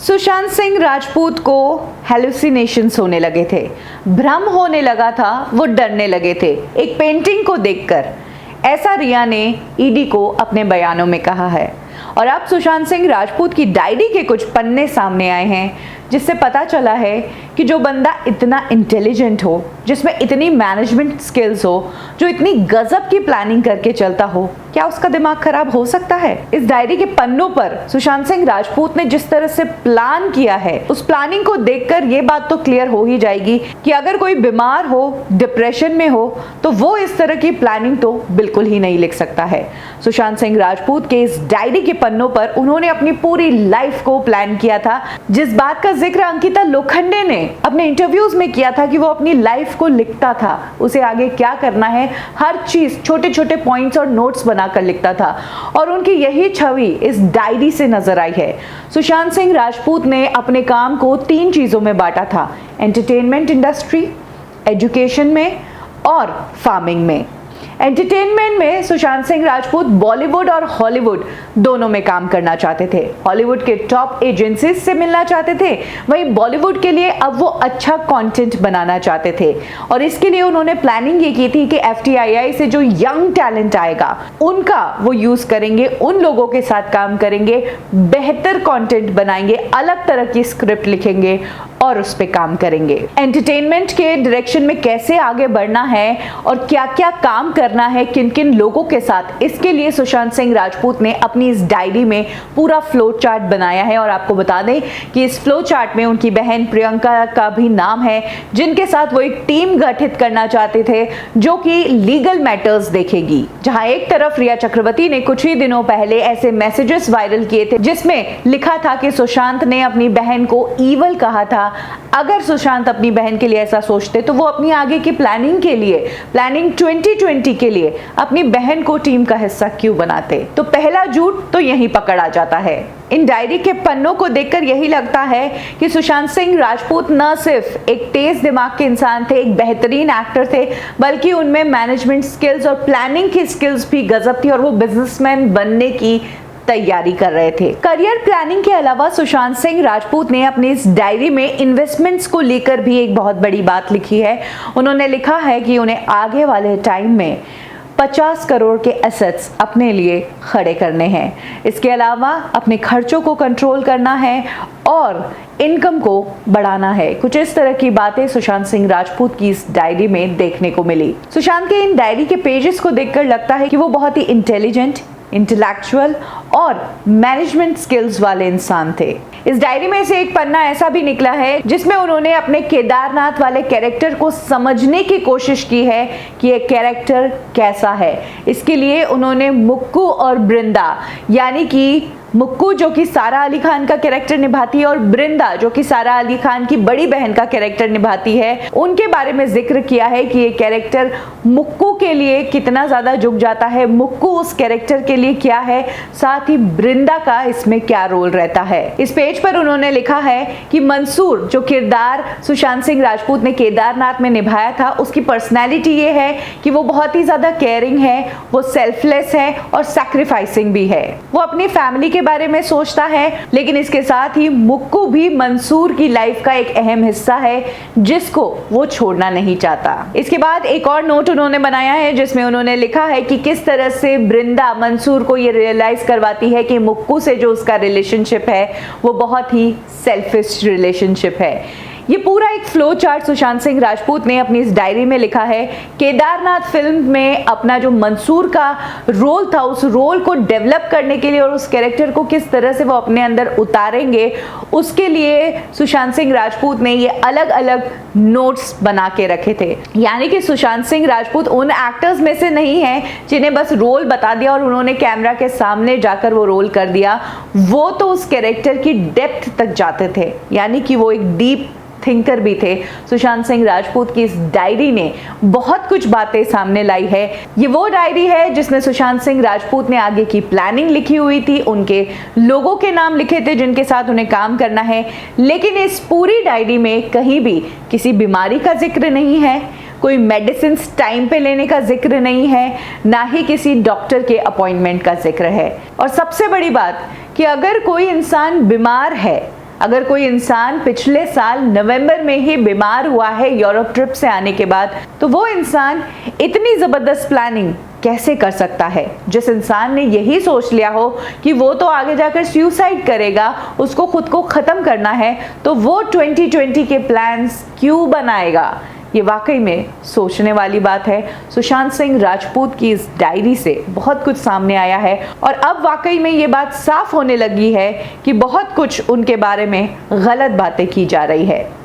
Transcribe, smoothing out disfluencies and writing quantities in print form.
सुशांत सिंह राजपूत को हेलुसिनेशंस होने लगे थे, भ्रम होने लगा था, वो डरने लगे थे एक पेंटिंग को देखकर। ऐसा रिया ने ईडी को अपने बयानों में कहा है। और अब सुशांत सिंह राजपूत की डायरी के कुछ पन्ने सामने आए हैं, जिससे पता चला है कि जो बंदा इतना इंटेलिजेंट हो, जिसमें इतनी मैनेजमेंट स्किल्स हो, जो इतनी गजब की प्लानिंग करके चलता हो, क्या उसका दिमाग खराब हो सकता है? इस डायरी के पन्नों पर सुशांत सिंह राजपूत ने जिस तरह से प्लान किया है, उस प्लानिंग को देखकर ये बात तो क्लियर हो ही जाएगी कि अगर कोई बीमार हो, डिप्रेशन में हो, तो वो इस तरह की प्लानिंग तो बिल्कुल ही नहीं लिख सकता है। सुशांत सिंह राजपूत के इस डायरी के पन्नों पर उन्होंने अपनी पूरी लाइफ को प्लान किया था। जिस बात का जिक्र अंकिता लोखंडे ने अपने इंटरव्यूज में किया था कि वो अपनी लाइफ को लिखता था, उसे आगे क्या करना है, हर चीज छोटे छोटे पॉइंट्स और नोट्स बनाकर लिखता था, और उनकी यही छवि इस डायरी से नजर आई है। सुशांत सिंह राजपूत ने अपने काम को 3 चीजों में बांटा था: एंटरटेनमेंट इंडस्ट्री, एजुकेशन में और फार्मिंग में। एंटरटेनमेंट में सुशांत सिंह राजपूत बॉलीवुड और हॉलीवुड दोनों में काम करना चाहते थे। हॉलीवुड के टॉप एजेंसीज से मिलना चाहते थे, वहीं बॉलीवुड के लिए अब वो अच्छा कंटेंट बनाना चाहते थे। और इसके लिए उन्होंने प्लानिंग ये की थी कि FTII से जो यंग टैलेंट आएगा, उनका वो यूज करेंगे, उन लोगों के साथ काम करेंगे, बेहतर कंटेंट बनाएंगे, अलग तरह की स्क्रिप्ट लिखेंगे और उस पे काम करेंगे। एंटरटेनमेंट के डायरेक्शन में कैसे आगे बढ़ना है और क्या क्या काम करना है किन किन लोगों के साथ, इसके लिए सुशांत सिंह राजपूत ने अपनी इस डायरी में पूरा फ्लो चार्ट बनाया है। और आपको बता दें कि इस फ्लो चार्ट में उनकी बहन प्रियंका का भी नाम है, जिनके साथ वो एक टीम गठित करना चाहते थे जो कि लीगल मैटर्स देखेगी। जहां एक तरफ रिया चक्रवर्ती ने कुछ ही दिनों पहले ऐसे मैसेजेस वायरल किए थे जिसमें लिखा था कि सुशांत ने अपनी बहन को ईवल कहा था। अगर सुशांत अपनी बहन के लिए ऐसा सोचते तो वो अपनी आगे की प्लानिंग के लिए, प्लानिंग 2020 के लिए अपनी बहन को टीम का हिस्सा क्यों बनाते? तो पहला झूठ तो यहीं पकड़ा जाता है। इन डायरी के पन्नों को देखकर यही लगता है कि सुशांत सिंह राजपूत न सिर्फ एक तेज दिमाग के इंसान थे, एक बेहतरीन एक्टर थे, बल्कि उनमें मैनेजमेंट स्किल्स और प्लानिंग की स्किल्स भी गजब थी और वो बिजनेसमैन बनने की तैयारी कर रहे थे। करियर प्लानिंग के अलावा सुशांत सिंह राजपूत ने अपनी इस डायरी में इन्वेस्टमेंट्स को लेकर भी एक बहुत बड़ी बात लिखी है। उन्होंने लिखा है कि उन्हें आगे वाले टाइम में 50 करोड़ के एसेट्स अपने लिए खड़े करने हैं। इसके अलावा अपने खर्चों को कंट्रोल करना है और इनकम को बढ़ाना है। कुछ इस तरह की बातें सुशांत सिंह राजपूत की इस डायरी में देखने को मिली। सुशांत के इन डायरी के पेजेस को देखकर लगता है कि वो बहुत ही इंटेलिजेंट, इंटेलेक्चुअल और मैनेजमेंट स्किल्स वाले इंसान थे। इस डायरी में से एक पन्ना ऐसा भी निकला है जिसमें उन्होंने अपने केदारनाथ वाले कैरेक्टर को समझने की कोशिश की है कि ये कैरेक्टर कैसा है। इसके लिए उन्होंने मुक्कू और बृंदा, यानी कि मुक्कू जो कि सारा अली खान का कैरेक्टर निभाती है और बृंदा जो कि सारा अली खान की बड़ी बहन का कैरेक्टर निभाती है, उनके बारे में जिक्र किया है कि ये कैरेक्टर मुक्कू के लिए कितना ज्यादा झुक जाता है, मुक्कू उस कैरेक्टर के लिए क्या है, साथ ही बृंदा का इसमें क्या रोल रहता है। इस पेज पर उन्होंने लिखा है कि मंसूर जो किरदार सुशांत सिंह राजपूत ने केदारनाथ में निभाया था, उसकी पर्सनैलिटी ये है कि वो बहुत ही ज्यादा केयरिंग है, वो सेल्फलेस है और सैक्रिफाइसिंग भी है। वो अपनी फैमिली के बारे में सोचता है, लेकिन इसके साथ ही मुक्कू भी मंसूर की लाइफ का एक अहम हिस्सा है जिसको वो छोड़ना नहीं चाहता। इसके बाद एक और नोट उन्होंने बनाया है जिसमें उन्होंने लिखा है कि किस तरह से बृंदा मंसूर को ये रियलाइज करवाती है कि मुक्कू से जो उसका रिलेशनशिप है वो बहुत ही सेल्फिश रिलेशनशिप है। ये पूरा एक फ्लो चार्ट सुशांत सिंह राजपूत ने अपनी इस डायरी में लिखा है। केदारनाथ फिल्म में अपना जो मंसूर का रोल था, उस रोल को डेवलप करने के लिए और उस कैरेक्टर को किस तरह से वो अपने अंदर उतारेंगे, उसके लिए सुशांत सिंह राजपूत ने ये अलग अलग नोट्स बना के रखे थे। यानी कि सुशांत सिंह राजपूत उन एक्टर्स में से नहीं है जिन्हें बस रोल बता दिया और उन्होंने कैमरा के सामने जाकर वो रोल कर दिया। वो तो उस कैरेक्टर की डेप्थ तक जाते थे, यानी कि वो एक डीप थिंकर भी थे। सुशांत सिंह राजपूत की इस डायरी ने बहुत कुछ बातें सामने लाई है। ये वो डायरी है जिसमें सुशांत सिंह राजपूत ने आगे की प्लानिंग लिखी हुई थी, उनके लोगों के नाम लिखे थे जिनके साथ उन्हें काम करना है, लेकिन इस पूरी डायरी में कहीं भी किसी बीमारी का जिक्र नहीं है, कोई मेडिसिन टाइम पे लेने का जिक्र नहीं है, ना ही किसी डॉक्टर के अपॉइंटमेंट का जिक्र है। और सबसे बड़ी बात कि अगर कोई इंसान बीमार है, अगर कोई इंसान पिछले साल नवंबर में ही बीमार हुआ है यूरोप ट्रिप से आने के बाद, तो वो इंसान इतनी जबरदस्त प्लानिंग कैसे कर सकता है? जिस इंसान ने यही सोच लिया हो कि वो तो आगे जाकर सुसाइड करेगा, उसको खुद को खत्म करना है, तो वो 2020 के प्लान्स क्यों बनाएगा? ये वाकई में सोचने वाली बात है। सुशांत सिंह राजपूत की इस डायरी से बहुत कुछ सामने आया है और अब वाकई में ये बात साफ होने लगी है कि बहुत कुछ उनके बारे में गलत बातें की जा रही है।